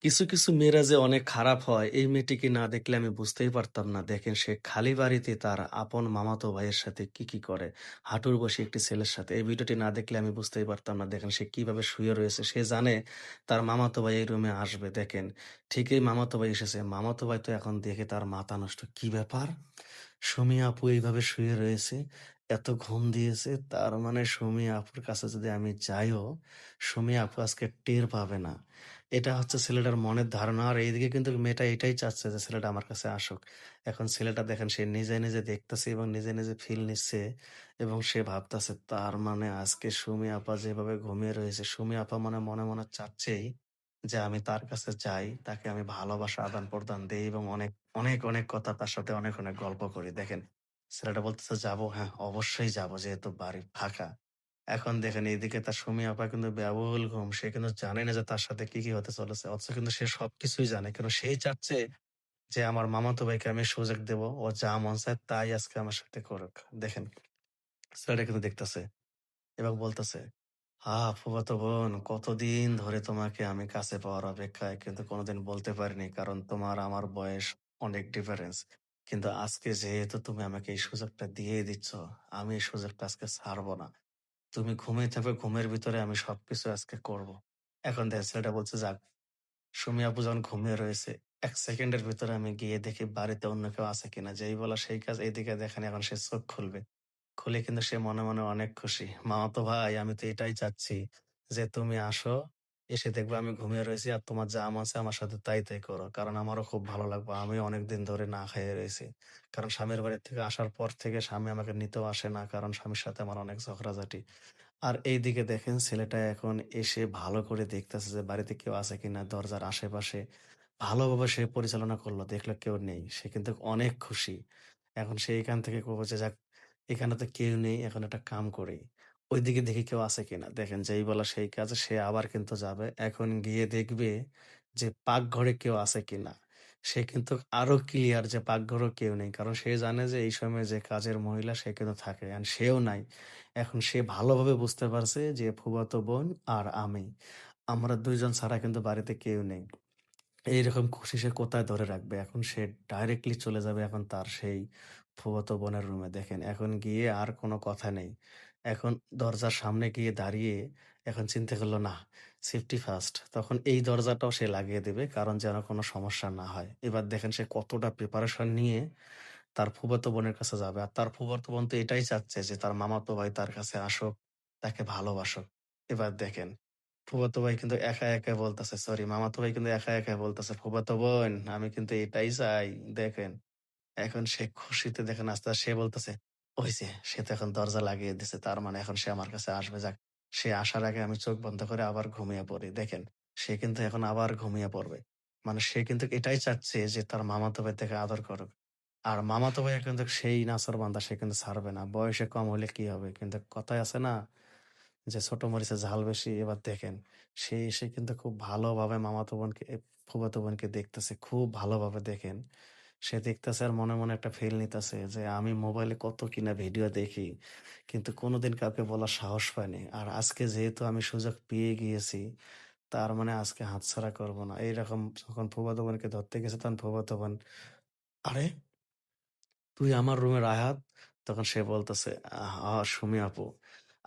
কিছু মেয়েরা যে অনেক খারাপ হয়, এই মেয়েটিকে না দেখলে আমি বুঝতেই পারতাম না। দেখেন সে খালি বাড়িতে তার আপন মামাতো ভাইয়ের সাথে কি করে। হাঁটুর বসে একটি ছেলের সাথে। এই ভিডিওটি না দেখলে আমি বুঝতেই পারতাম না। দেখেন সে কিভাবে শুয়ে রয়েছে। সে জানে তার মামাতো ভাই এই রুমে আসবে। দেখেন ঠিকই মামাতো ভাই এসেছে। মামাতো ভাই তো এখন দেখে তার মাথা নষ্ট। কি ব্যাপার? সুমি আপু এইভাবে শুয়ে রয়েছে। এত ঘুম দিয়েছে। তার মানে সুমি আপুর কাছে যদি আমি যাইও, সুমি আপু আজকে টের পাবে না। এটা হচ্ছে ছেলেটার মনের ধারণা। আর এইদিকে কিন্তু মেয়েটা এটাই চাচ্ছে যে ছেলেটা আমার কাছে আসুক। এখন ছেলেটা দেখেন সে নিজে দেখতেছে এবং নিজে ফিল নিচ্ছে এবং সে ভাবতেছে তার মানে আজকে সুমি আপা যেভাবে ঘুমিয়ে রয়েছে, সুমি আপা মনে চাচ্ছেই যে আমি তার কাছে যাই, তাকে আমি ভালোবাসা আদান-প্রদান দেই এবং অনেক কথা তার সাথে অনেক গল্প করি। দেখেন ছেলেটা বলতেছে, "যাবো?" হ্যাঁ, অবশ্যই যাবো যেহেতু বাড়ি ফাঁকা। এখন দেখেন এইদিকে তার সুমি আপা কিন্তু ব্যাকুল ঘুম। সে কিন্তু জানে না যে তার সাথে কি হতে চলেছে। অথচ কিন্তু সে সবকিছুই জানে। কিন্তু সেই চাচ্ছে যে আমার মামাতো ভাইকে আমি সুযোগ দেব। ওর যা মন চায় তাই আজকে আমার সাথে করুক। দেখেন ছেলেটা কিন্তু দেখতেছে এবং বলতেছে, ফুফাতো বোন কতদিন ধরে তোমাকে আমি কাছে পাওয়ার অপেক্ষায় কিন্তু কোনোদিন বলতে পারিনি। কারণ তোমার আমার বয়স অনেক ডিফারেন্স। কিন্তু আজকে যেহেতু তুমি আমাকে এই সুযোগটা দিয়েই দিচ্ছ, আমি এই সুযোগটা আজকে ছাড়বো না।" তুমি ঘুমিয়ে থাকবে, ঘুমের ভিতরে আমি সবকিছু আজকে করব। এখন দেখেন ছেলেটা বলছে, "যাক, সুমি আপু যখন ঘুমিয়ে রয়েছে, ১ সেকেন্ডের ভিতরে আমি গিয়ে দেখি বাড়িতে অন্য কেউ আছে কিনা।" যেই বলা সেই কাজ। এইদিকে দেখেন এখন সে চোখ খুলবে। খুলে কিন্তু সে মনে অনেক খুশি। "মামাতো ভাই, আমি তো এটাই চাচ্ছি যে তুমি আসো, এসে দেখবা আমি ঘুমিয়ে রয়েছি আর তোমার যা মন চায় আমার সাথে তাই করো। কারণ আমারও খুব ভালো লাগবে। আমিও অনেকদিন ধরে না খেয়ে রয়েছি।" কারণ স্বামীর বাড়ি থেকে আসার পর থেকে স্বামী আমাকে নিতেও আসে না। কারণ স্বামীর সাথে আমার অনেক ঝগড়াঝাটি। আর এইদিকে দেখেন ছেলেটা এখন এসে ভালো করে দেখতেছে যে বাড়িতে কেউ আছে কিনা, দরজার আশেপাশে ভালোভাবে সে পরিচালনা করলো, দেখলো কেউ নেই। সে কিন্তু অনেক খুশি। এখন সে এখান থেকে করবো যে যাক, এখানে তো কেউ নেই, এখন একটা কাম করি। ওইদিকে দেখি কেউ আছে কিনা। দেখেন যেই বলা সেই কাজ, সে আবার কিন্তু যাবে। এখন গিয়ে দেখবে যে পাকঘরে কেউ আছে কিনা। সে কিন্তু আরো ক্লিয়ার যে পাকঘরেও কেউ নেই। কারণ সে জানে যে এই সময় যে কাজের মহিলা সে কিন্তু থাকে। আর সেও নাই। এখন সে ভালোভাবে বুঝতে পারছে যে ফুফাতো বোন আর আমি। আমরা ২ জন ছাড়া কিন্তু বাড়িতে কেউ নেই। এইরকম খুশি সে কোথায় ধরে রাখবে? এখন সে ডাইরেক্টলি চলে যাবে এখন তার সেই ফুফাতো বোনের রুমে। দেখেন এখন গিয়ে আর কোনো কথা নেই। এখন দরজার সামনে গিয়ে দাঁড়িয়ে এখন চিন্তা করল, না, সেফটি ফার্স্ট। তখন এই দরজাটাও সে লাগিয়ে দেবে কারণ যেন কোনো সমস্যা না হয়। এবার দেখেন সে কতটা প্রিপারেশন নিয়ে তার ফুফাতো বোনের কাছে যাবে। আর তার ফুফাতো বোন তো এটাই চাচ্ছে যে তার মামাতো ভাই তার কাছে আসুক, তাকে ভালোবাসুক। এবার দেখেন ফুফাতো ভাই কিন্তু একা বলতেছে, সরি, মামাতো ভাই কিন্তু একা বলতেছে, "ফুফাতো বোন, আমি কিন্তু এটাই চাই।" দেখেন এখন সে খুশিতে দেখেন আস্তে সে বলতেছে, "ওই যে সে তো এখন দরজা লাগিয়ে দিছে। তার মানে এখন সে আমার কাছে আসবে। যাক, সে আসার আগে আমি চোখ বন্ধ করে আবার ঘুমিয়ে পড়ি।" দেখেন সে কিন্তু এখন আবার ঘুমিয়ে পড়বে। মানে সে কিন্তু এটাই চাচ্ছে যে তার মামাতো ভাই তাকে আদর করুক। আর মামাতো ভাইয়া কিন্তু সেই নাছোড়বান্দা, সে কিন্তু ছাড়বে না। বয়সে কম হইলে কি হবে? কিন্তু কথায় আছে না যে ছোট মরিচের ঝাল বেশি। এবার দেখেন সে এসে কিন্তু খুব ভালোভাবে মামাতো বোনকে ফুফাতো বোনকে দেখতেছে। খুব ভালোভাবে দেখেন। সে দেখতেছে আর মনে একটা ফিল নিতেছে যে আমি মোবাইলে কত কিনা ভিডিও দেখি। কিন্তু কোনোদিন কাউকে বলার সাহস পাইনি। আর আজকে যেহেতু আমি সুযোগ পেয়ে গিয়েছি, তার মানে আজকে হাতছাড়া করব না। এইরকম যখন ফুফাতো বোনকে ধরতে গেছে তখন ফুফাতো বোন, "আরে! তুই আমার রুমের আয়াত?" তখন সে বলতেছে, সুমি আপু,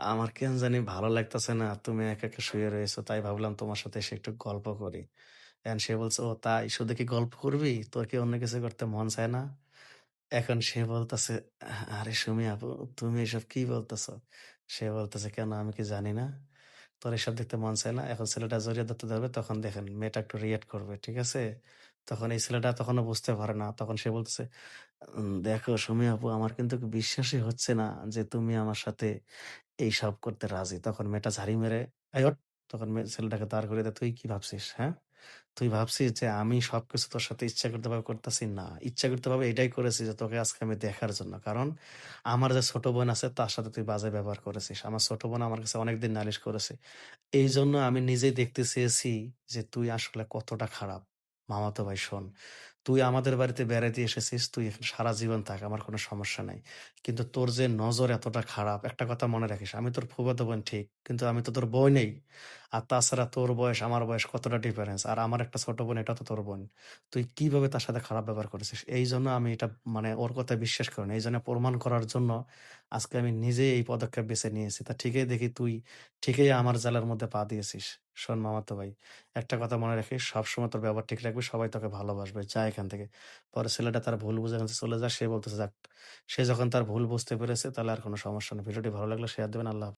আমার কেন জানি ভালো লাগতেছে না। তুমি একা শুয়ে রয়েছো। তাই ভাবলাম তোমার সাথে এসে একটু গল্প করি।" এখন সে বলছে, "ও তাই? শুধু কি গল্প করবি? তোর কি অন্য কিছু করতে মন চায় না?" এখন সে বলতেছে, আরে সুমি আপু, তুমি এসব কি বলতেছ?" সে বলতেছে, "কেন, আমি কি জানি না? তোর এসব দেখতে মন চায় না?" এখন ছেলেটা জড়িয়ে ধরতে ধরবে, তখন দেখেন মেয়েটা একটু রিঅ্যাক্ট করবে। ঠিক আছে? তখন এই ছেলেটা তখনও বুঝতে পারে না। তখন সে বলতেছে, দেখো সুমি আপু, আমার কিন্তু বিশ্বাসই হচ্ছে না যে তুমি আমার সাথে এইসব করতে রাজি।" তখন মেয়েটা ঝাড়ি মেরে, "এই ওঠ!" তখন ছেলেটাকে দাঁড় করিয়ে দেয়, "তুই কি ভাবছিস, হ্যাঁ? তুই ভাবছিস যে আমি সবকিছু তোর সাথে ইচ্ছাকৃতভাবে করতেছি? না, ইচ্ছাকৃতভাবে এটাই করেছি যে তোকে আজকে আমি দেখার জন্য। কারণ আমার যে ছোট বোন আছে তার সাথে তুই বাজে ব্যবহার করেছিস। আমার ছোট বোন আমার কাছে অনেকদিন নালিশ করেছে। এইজন্য আমি নিজেই দেখতে চেয়েছি যে তুই আসলে কতটা খারাপ। মামাতো ভাই শোন, তুই আমাদের বাড়িতে বেড়াইতে এসেছিস, তুই এখানে সারা জীবন থাক, আমার কোনো সমস্যা নাই। কিন্তু তোর যে নজর এতটা খারাপ, একটা কথা মনে রাখিস, আমি তোর ফুফাতো বোন ঠিক, কিন্তু আমি তো তোর বোন নেই। আর তাছাড়া তোর বয়স, আমার বয়স কতটা ডিফারেন্স। আর আমার একটা ছোট বোন, এটাও তো তোর বোন। তুই কিভাবে তার সাথে খারাপ ব্যবহার করেছিস? এইজন্য আমি এটা মানে ওর কথা বিশ্বাস করি না। এইজন্য প্রমাণ করার জন্য আজকে আমি নিজেই এই পদক্ষেপ বেছে নিয়েছি। তা ঠিকই দেখি তুই ঠিকই আমার জালের মধ্যে পা দিয়েছিস। শোন মামাতো ভাই, একটা কথা মনে রাখিস, সবসময় তোর ব্যবহার ঠিক রাখবি, সবাই তোকে ভালোবাসবে। যা এখান থেকে। পরে ছেলেটা তার ভুল বুঝে যখন চলে যায়, সে বলতেছে যাক, সে যখন তার ভুল বুঝতে পেরেছে তাহলে আর কোনো সমস্যা নেই। ভিডিওটি ভালো লাগলে শেয়ার দিবেন। আল্লাহ হাফেজ।